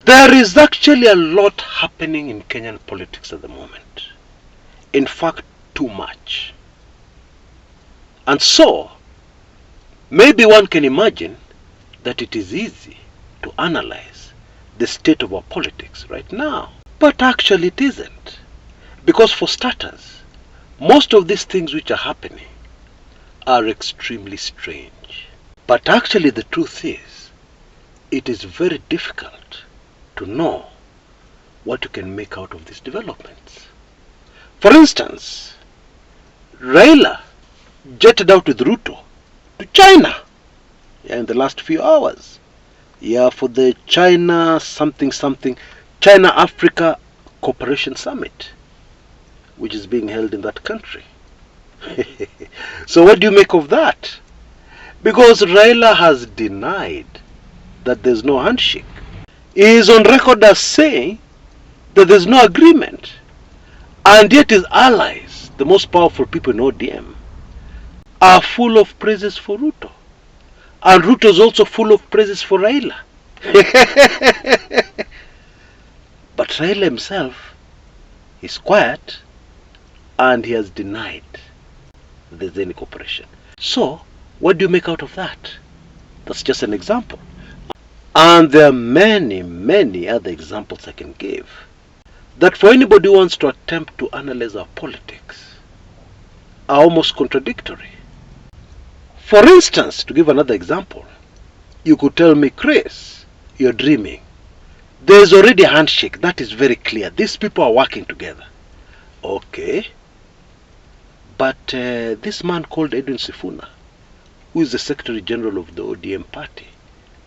There is actually a lot happening in Kenyan politics at the moment. In fact, too much. And so, maybe one can imagine that it is easy to analyze the state of our politics right now. But actually it isn't. Because for starters, most of these things which are happening are extremely strange. But actually the truth is, it is very difficult to know what you can make out of these developments. For instance, Raila jetted out with Ruto to China in the last few hours. For the China China-Africa Cooperation Summit, which is being held in that country. So what do you make of that? Because Raila has denied that there's no handshake. He is on record as saying that there's no agreement. And yet his allies, the most powerful people in ODM, are full of praises for Ruto. And Ruto is also full of praises for Raila. But Raila himself is quiet and he has denied there's any cooperation. So, what do you make out of that? That's just an example. And there are many, many other examples I can give that for anybody who wants to attempt to analyze our politics are almost contradictory. For instance, to give another example, you could tell me, Chris, you're dreaming. There's already a handshake, that is very clear. These people are working together. Okay. But this man called Edwin Sifuna, who is the Secretary General of the ODM party,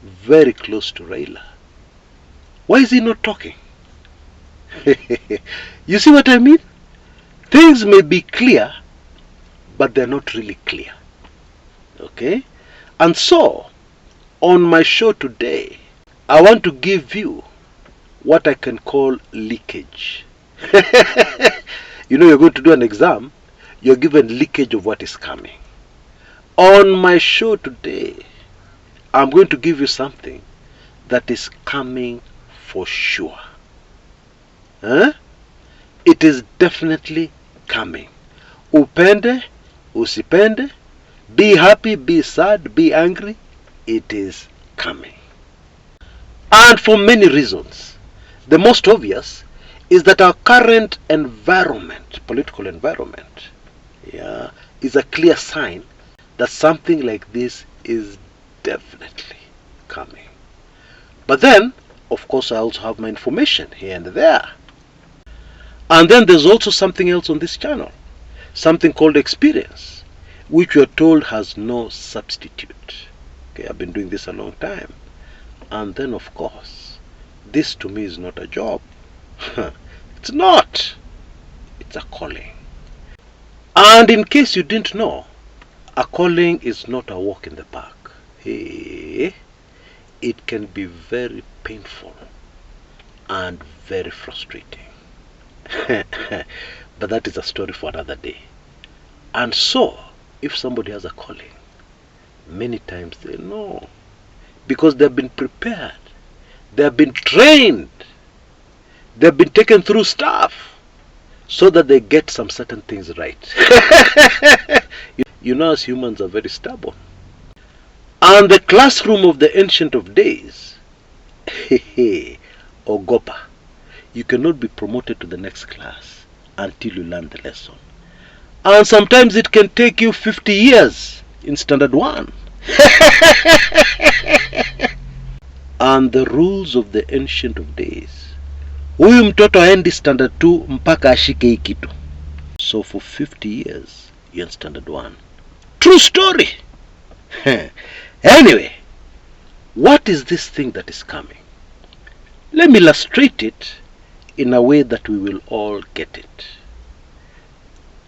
very close to Raila, why is he not talking? You see what I mean? Things may be clear, but they're not really clear. Okay? And so, on my show today, I want to give you what I can call leakage. You're going to do an exam, you're given leakage of what is coming. On my show today, I'm going to give you something that is coming for sure. It is definitely coming. Upende, usipende, be happy, be sad, be angry, it is coming. And for many reasons. The most obvious is that our current environment, political environment, is a clear sign that something like this is definitely coming. But then, of course, I also have my information here and there. And then there's also something else on this channel, something called experience, which we are told has no substitute. Okay, I've been doing this a long time. And then, of course, this to me is not a job. It's not. It's a calling. And in case you didn't know, a calling is not a walk in the park. Hey, it can be very painful and very frustrating. But that is a story for another day. And so, if somebody has a calling, many times they know, because they've been prepared, they've been trained, they've been taken through stuff so that they get some certain things right. As humans are very stubborn. And the classroom of the ancient of days, Ogopa, you cannot be promoted to the next class until you learn the lesson. And sometimes it can take you 50 years in standard 1. And the rules of the ancient of days, huyu mtoto haendi standard 2 mpaka ashike hii kitu. So for 50 years you're in standard 1. True story. Anyway, what is this thing that is coming? Let me illustrate it in a way that we will all get it.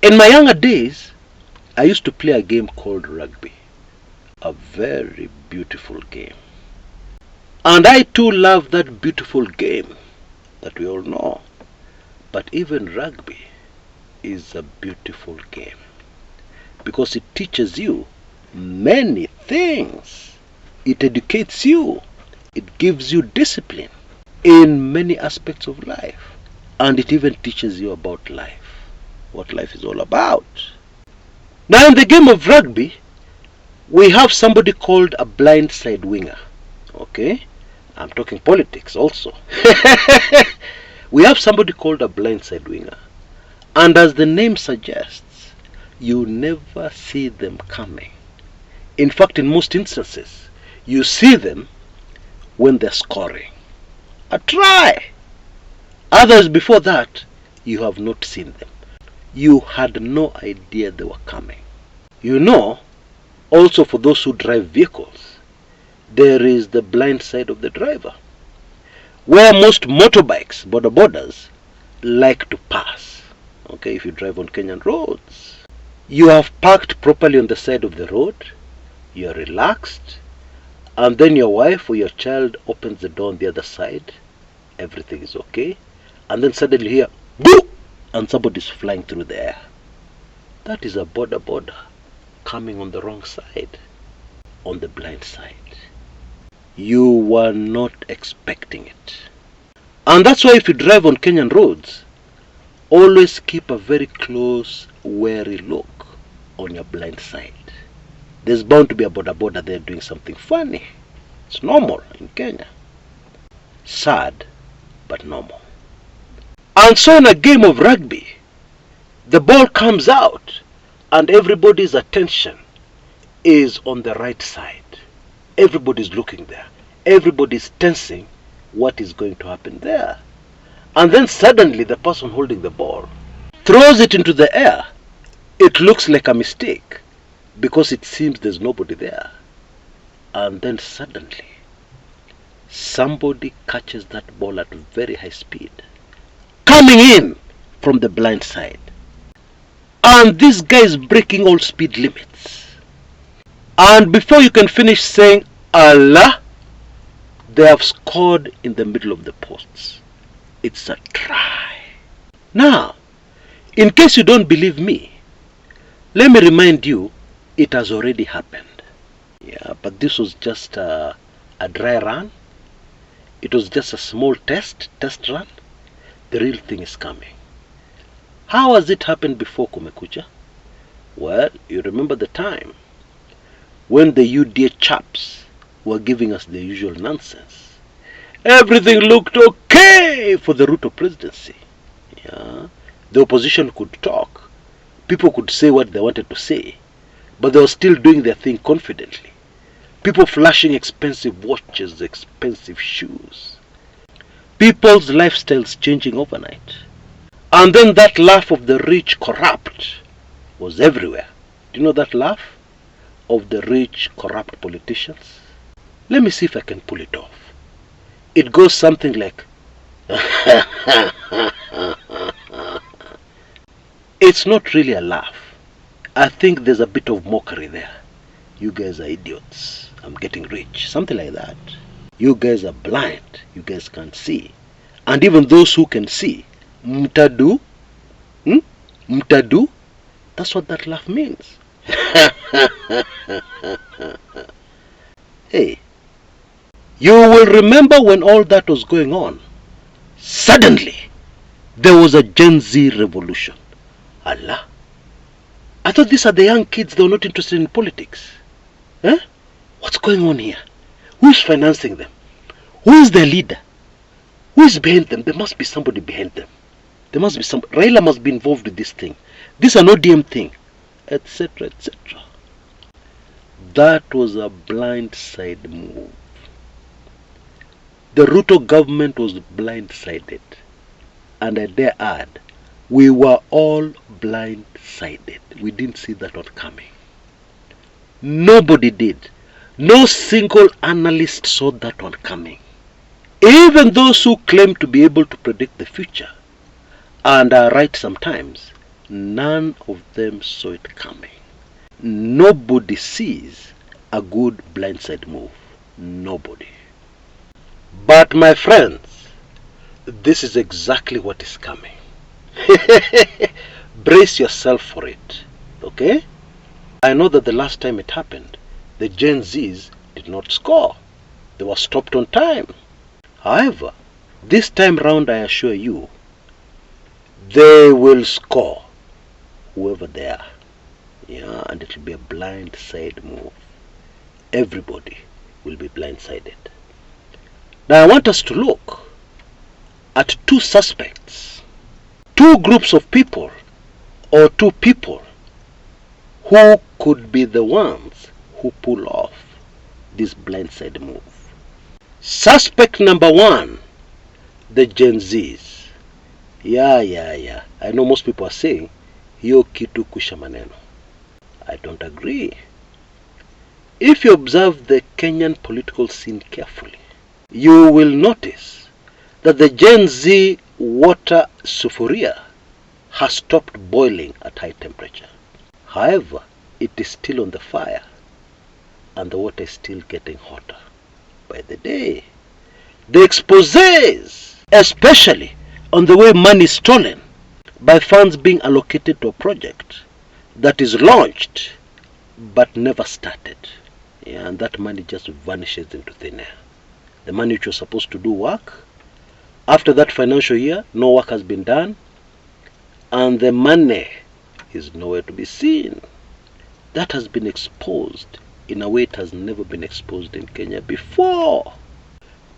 In my younger days, I used to play a game called rugby. A very beautiful game. And I too love that beautiful game that we all know. But even rugby is a beautiful game, because it teaches you many things. It educates you. It gives you discipline. in many aspects of life. And it even teaches you about life, what life is all about. Now in the game of rugby, we have somebody called a blind side winger. Okay? I'm talking politics also. We have somebody called a blind side winger. And as the name suggests, you never see them coming. In fact, in most instances, you see them when they're scoring. A try! Others before that, you have not seen them. You had no idea they were coming. You know, also for those who drive vehicles, there is the blind side of the driver, where most motorbikes, bodabodas, like to pass. Okay, if you drive on Kenyan roads, you have parked properly on the side of the road, you're relaxed, and then your wife or your child opens the door on the other side, everything is okay, and then suddenly you hear, boo! And somebody's flying through the air. That is a boda coming on the wrong side, on the blind side. You were not expecting it. And that's why if you drive on Kenyan roads, always keep a very close, wary look on your blind side. There's bound to be a boda there doing something funny. It's normal in Kenya. Sad, but normal. And so in a game of rugby, the ball comes out and everybody's attention is on the right side. Everybody's looking there. Everybody's tensing what is going to happen there. And then suddenly the person holding the ball throws it into the air. It looks like a mistake because it seems there's nobody there. And then suddenly somebody catches that ball at very high speed, coming in from the blind side. And this guy is breaking all speed limits. And before you can finish saying Allah, they have scored in the middle of the posts. It's a try. Now, in case you don't believe me, let me remind you, it has already happened. Yeah, but this was just a dry run. It was just a small test run. The real thing is coming. How has it happened before, Kumekucha? Well, you remember the time when the UDA chaps were giving us the usual nonsense. Everything looked okay for the Ruto presidency. Yeah. The opposition could talk. People could say what they wanted to say. But they were still doing their thing confidently. People flashing expensive watches, expensive shoes. People's lifestyles changing overnight. And then that laugh of the rich corrupt was everywhere. Do you know that laugh of the rich corrupt politicians? Let me see if I can pull it off. It goes something like, it's not really a laugh. I think there's a bit of mockery there. You guys are idiots. I'm getting rich. Something like that. You guys are blind. You guys can't see. And even those who can see, mtadu, mtadu, that's what that laugh means. Hey, you will remember when all that was going on, suddenly there was a Gen Z revolution. Allah. I thought these are the young kids, they were not interested in politics. Huh? What's going on here? Who is financing them? Who is their leader? Who is behind them? There must be somebody behind them. There must be some. Raila must be involved with this thing. This is an ODM thing, etc., etc. That was a blindside move. The Ruto government was blindsided. And I dare add, we were all blindsided. We didn't see that one coming. Nobody did. No single analyst saw that one coming. Even those who claim to be able to predict the future and are right sometimes, none of them saw it coming. Nobody sees a good blindside move. Nobody. But my friends, this is exactly what is coming. Brace yourself for it. Okay? I know that the last time it happened, the Gen Zs did not score. They were stopped on time. However, This time round, I assure you, they will score whoever they are. Yeah, and it will be a blind-side move. Everybody will be blindsided. Now I want us to look at two suspects, two groups of people, or two people who could be the ones who pull off this blindside move. Suspect number one, the Gen Zs. Yeah. I know most people are saying, hiyo kitu kusha maneno. I don't agree. If you observe the Kenyan political scene carefully, you will notice that the Gen Z water sufuria has stopped boiling at high temperature. However, it is still on the fire, and the water is still getting hotter by the day. The exposés, especially on the way money is stolen by funds being allocated to a project that is launched but never started. Yeah, and that money just vanishes into thin air. The money which was supposed to do work, after that financial year, no work has been done, and the money is nowhere to be seen. That has been exposed in a way it has never been exposed in Kenya before.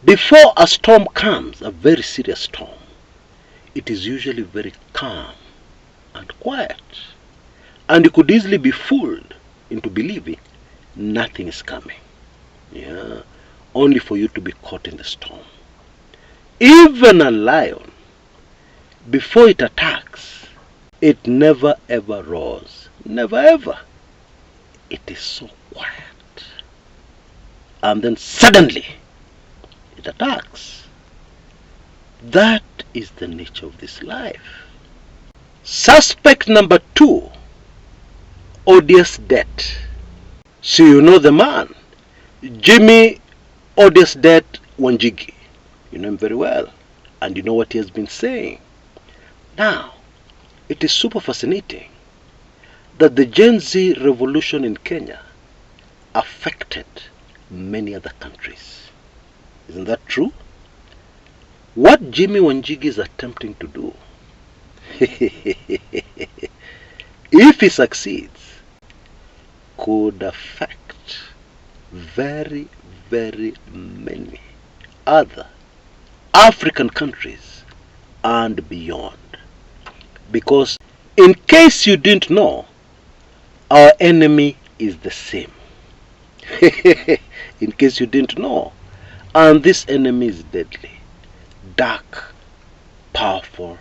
Before a storm comes, a very serious storm, it is usually very calm and quiet. And you could easily be fooled into believing nothing is coming. Yeah, only for you to be caught in the storm. Even a lion, before it attacks, it never ever roars. Never ever. It is so quiet. And then suddenly, it attacks. That is the nature of this life. Suspect number two, odious debt. So you know the man, Jimmy Odious Debt Wanjigi. You know him very well, and you know what he has been saying. Now, it is super fascinating that the Gen Z revolution in Kenya affected many other countries. Isn't that true? What Jimmy Wanjigi is attempting to do, if he succeeds, could affect very, very many other African countries and beyond. Because in case you didn't know, our enemy is the same. In case you didn't know. And this enemy is deadly. Dark, powerful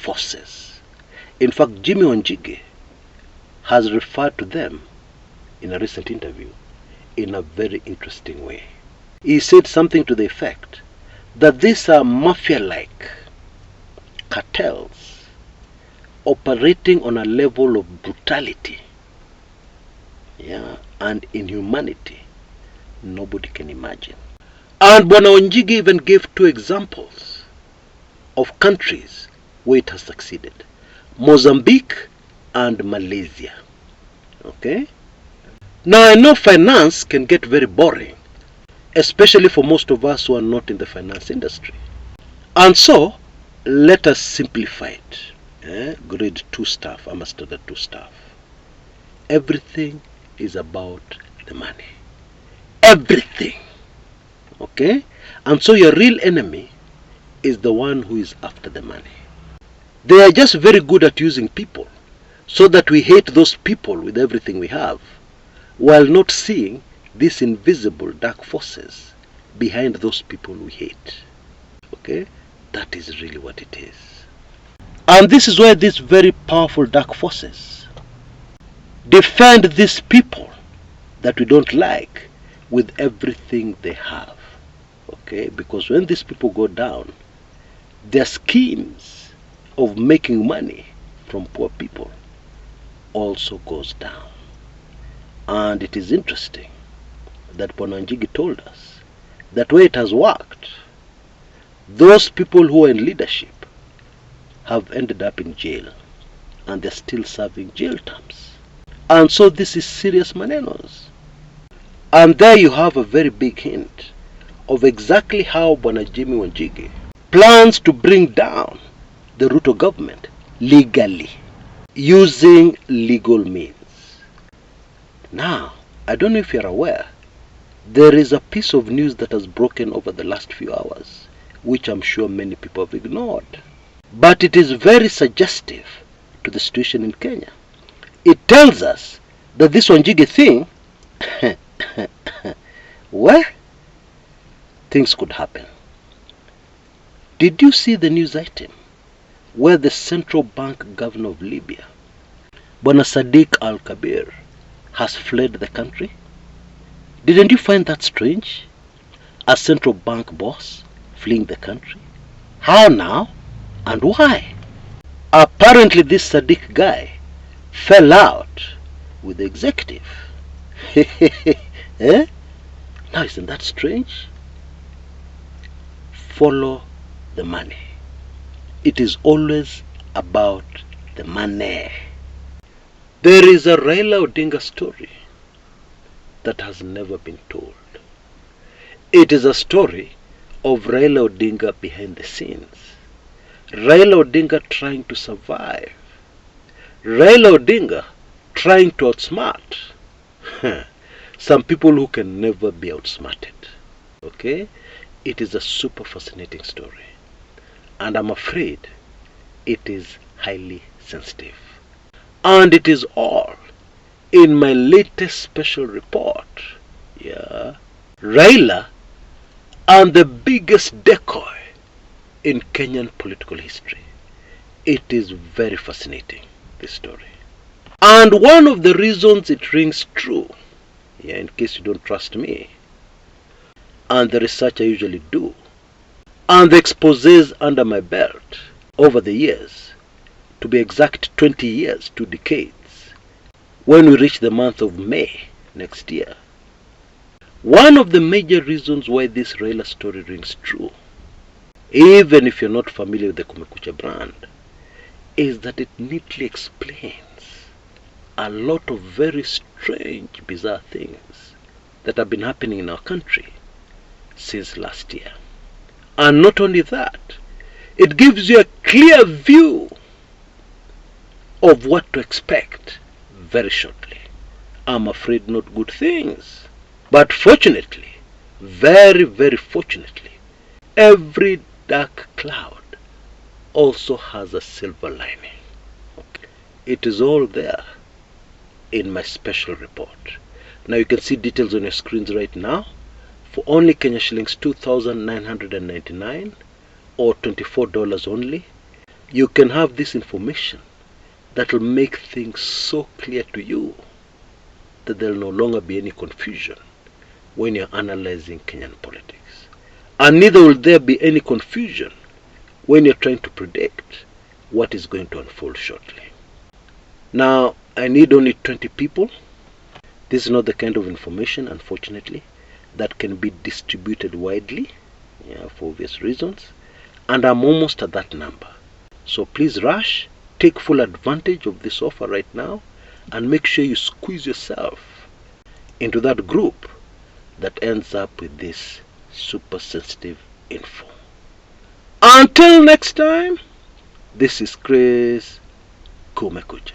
forces. In fact, Jimmy Wanjigi has referred to them in a recent interview in a very interesting way. He said something to the effect that these are mafia-like cartels operating on a level of brutality, and inhumanity nobody can imagine. And Bwana Wanjigi even gave two examples of countries where it has succeeded: Mozambique and Malaysia. Okay? Now I know finance can get very boring, especially for most of us who are not in the finance industry. And so, let us simplify it. Grade 2 staff, I'm a standard 2 staff. Everything is about the money. Everything. Okay? And so your real enemy is the one who is after the money. They are just very good at using people so that we hate those people with everything we have, while not seeing these invisible dark forces behind those people we hate. Okay? That is really what it is. And this is why these very powerful dark forces defend these people that we don't like with everything they have. Okay? Because when these people go down, their schemes of making money from poor people also goes down. And it is interesting that Bwana Wanjigi told us that where it has worked, those people who are in leadership have ended up in jail, and they're still serving jail terms. And so this is serious manenos. And there you have a very big hint of exactly how Bwana Jimmy Wanjigi plans to bring down the Ruto government legally, using legal means. Now, I don't know if you're aware, there is a piece of news that has broken over the last few hours, which I'm sure many people have ignored. But it is very suggestive to the situation in Kenya. It tells us that this Wanjigi thing, well, things could happen. Did you see the news item where the central bank governor of Libya, Bwana Sadiq Al-Kabir, has fled the country? Didn't you find that strange? A central bank boss fleeing the country? How now? And why? Apparently this Sadiq guy fell out with the executive. Eh? Now isn't that strange? Follow the money. It is always about the money. There is a Raila Odinga story that has never been told. It is a story of Raila Odinga behind the scenes. Raila Odinga trying to survive. Raila Odinga trying to outsmart some people who can never be outsmarted. Okay? It is a super fascinating story. And I'm afraid it is highly sensitive. And it is all in my latest special report. Yeah. Raila and the biggest decoy in Kenyan political history. It is very fascinating, this story. And one of the reasons it rings true, yeah, in case you don't trust me, and the research I usually do, and the exposés under my belt over the years, to be exact 20 years, 2 decades, when we reach the month of May next year. One of the major reasons why this Raila story rings true, even if you're not familiar with the Kumekucha brand, is that it neatly explains a lot of very strange, bizarre things that have been happening in our country since last year. And not only that, it gives you a clear view of what to expect very shortly. I'm afraid not good things. But fortunately, very, very fortunately, every dark cloud also has a silver lining. It is all there in my special report. Now you can see details on your screens right now. For only Kenya shillings 2,999 or $24 only, you can have this information that will make things so clear to you that there will no longer be any confusion when you're analyzing Kenyan politics. And neither will there be any confusion when you're trying to predict what is going to unfold shortly. Now, I need only 20 people. This is not the kind of information, unfortunately, that can be distributed widely, yeah, for obvious reasons. And I'm almost at that number. So please rush, take full advantage of this offer right now, and make sure you squeeze yourself into that group that ends up with this super sensitive info. Until next time, this is Chris Kumekucha.